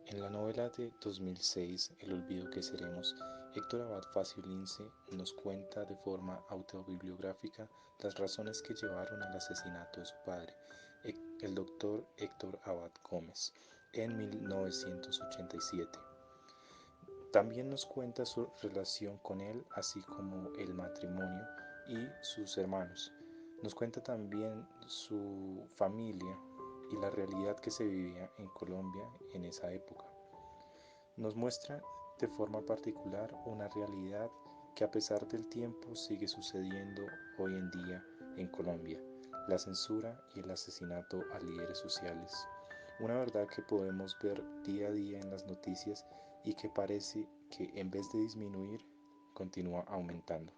En la novela de 2006, El olvido que seremos, Héctor Abad Faciolince nos cuenta de forma autobiográfica las razones que llevaron al asesinato de su padre, el doctor Héctor Abad Gómez, en 1987. También nos cuenta su relación con él, así como el matrimonio y sus hermanos. Nos cuenta también su familia y la realidad que se vivía en Colombia en esa época. Nos muestra de forma particular una realidad que a pesar del tiempo sigue sucediendo hoy en día en Colombia, la censura y el asesinato a líderes sociales. Una verdad que podemos ver día a día en las noticias y que parece que en vez de disminuir, continúa aumentando.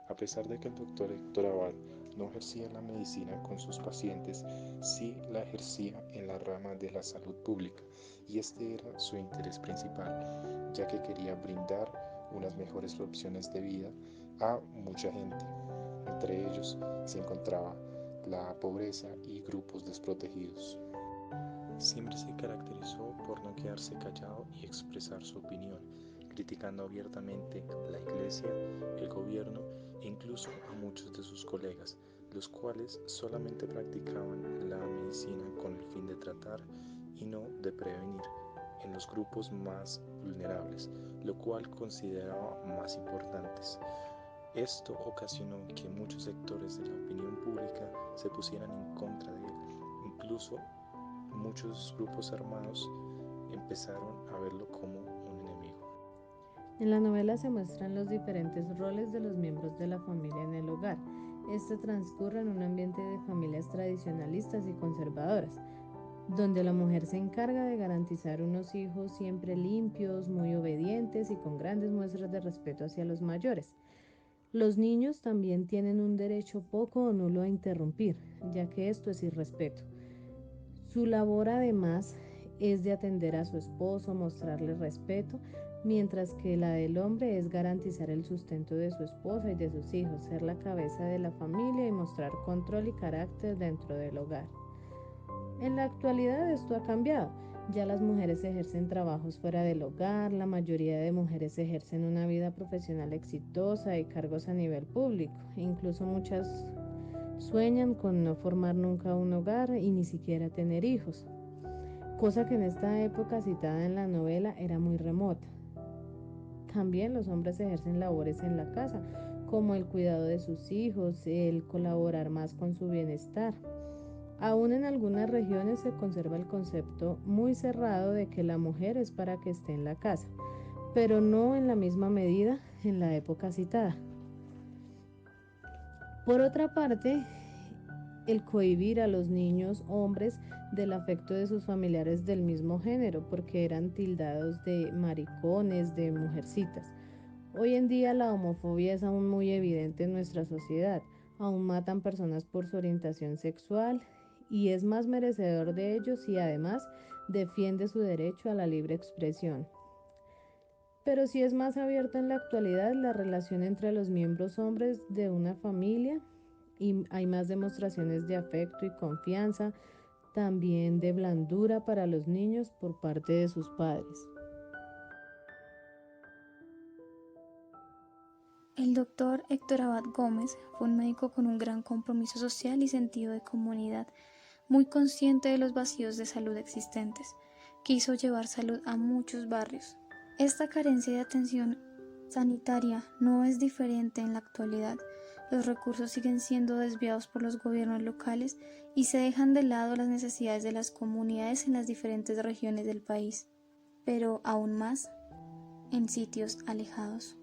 A pesar de que el doctor Héctor Abad no ejercía la medicina con sus pacientes, sí la ejercía en la rama de la salud pública, y este era su interés principal, ya que quería brindar unas mejores opciones de vida a mucha gente. Entre ellos se encontraba la pobreza y grupos desprotegidos. Siempre se caracterizó por no quedarse callado y expresar su opinión, criticando abiertamente la iglesia, el gobierno e incluso a muchos de sus colegas, los cuales solamente practicaban la medicina con el fin de tratar y no de prevenir en los grupos más vulnerables, lo cual consideraba más importantes. Esto ocasionó que muchos sectores de la opinión pública se pusieran en contra de él, incluso muchos grupos armados empezaron a verlo como un enemigo. En la novela se muestran los diferentes roles de los miembros de la familia en el hogar. Este transcurre en un ambiente de familias tradicionalistas y conservadoras, donde la mujer se encarga de garantizar unos hijos siempre limpios, muy obedientes y con grandes muestras de respeto hacia los mayores. Los niños también tienen un derecho poco o nulo a interrumpir, ya que esto es irrespeto. Su labor además es de atender a su esposo, mostrarle respeto, mientras que la del hombre es garantizar el sustento de su esposa y de sus hijos, ser la cabeza de la familia y mostrar control y carácter dentro del hogar. En la actualidad esto ha cambiado. Ya las mujeres ejercen trabajos fuera del hogar, la mayoría de mujeres ejercen una vida profesional exitosa y cargos a nivel público. Incluso muchas sueñan con no formar nunca un hogar y ni siquiera tener hijos, cosa que en esta época citada en la novela era muy remota. También los hombres ejercen labores en la casa, como el cuidado de sus hijos, el colaborar más con su bienestar. Aún en algunas regiones se conserva el concepto muy cerrado de que la mujer es para que esté en la casa, pero no en la misma medida en la época citada. Por otra parte, el cohibir a los niños hombres del afecto de sus familiares del mismo género, porque eran tildados de maricones, de mujercitas. Hoy en día la homofobia es aún muy evidente en nuestra sociedad. Aún matan personas por su orientación sexual y es más merecedor de ellos y además defiende su derecho a la libre expresión. Pero sí es más abierta en la actualidad la relación entre los miembros hombres de una familia y hay más demostraciones de afecto y confianza, también de blandura para los niños por parte de sus padres. El doctor Héctor Abad Gómez fue un médico con un gran compromiso social y sentido de comunidad, muy consciente de los vacíos de salud existentes. Quiso llevar salud a muchos barrios. Esta carencia de atención sanitaria no es diferente en la actualidad. Los recursos siguen siendo desviados por los gobiernos locales y se dejan de lado las necesidades de las comunidades en las diferentes regiones del país, pero aún más en sitios alejados.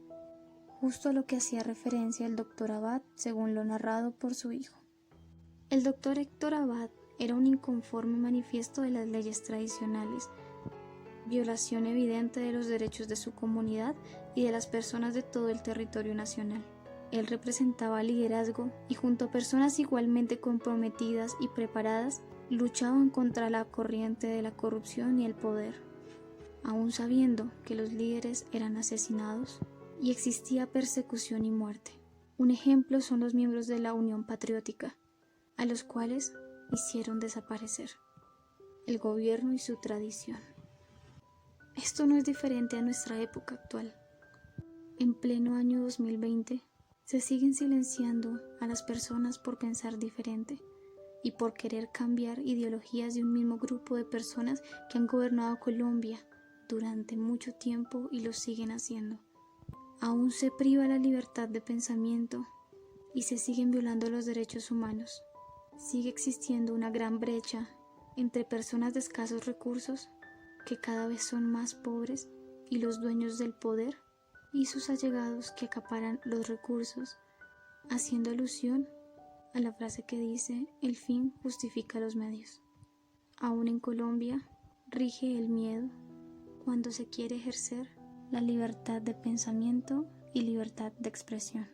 Justo a lo que hacía referencia el doctor Abad, según lo narrado por su hijo. El doctor Héctor Abad era un inconforme manifiesto de las leyes tradicionales, violación evidente de los derechos de su comunidad y de las personas de todo el territorio nacional. Él representaba liderazgo y junto a personas igualmente comprometidas y preparadas, luchaban contra la corriente de la corrupción y el poder. Aún sabiendo que los líderes eran asesinados y existía persecución y muerte. Un ejemplo son los miembros de la Unión Patriótica, a los cuales hicieron desaparecer el gobierno y su tradición. Esto no es diferente a nuestra época actual. En pleno año 2020, se siguen silenciando a las personas por pensar diferente y por querer cambiar ideologías de un mismo grupo de personas que han gobernado Colombia durante mucho tiempo y lo siguen haciendo. Aún se priva la libertad de pensamiento y se siguen violando los derechos humanos. Sigue existiendo una gran brecha entre personas de escasos recursos, que cada vez son más pobres, y los dueños del poder y sus allegados que acaparan los recursos, haciendo alusión a la frase que dice: el fin justifica los medios. Aún en Colombia rige el miedo cuando se quiere ejercer la libertad de pensamiento y libertad de expresión.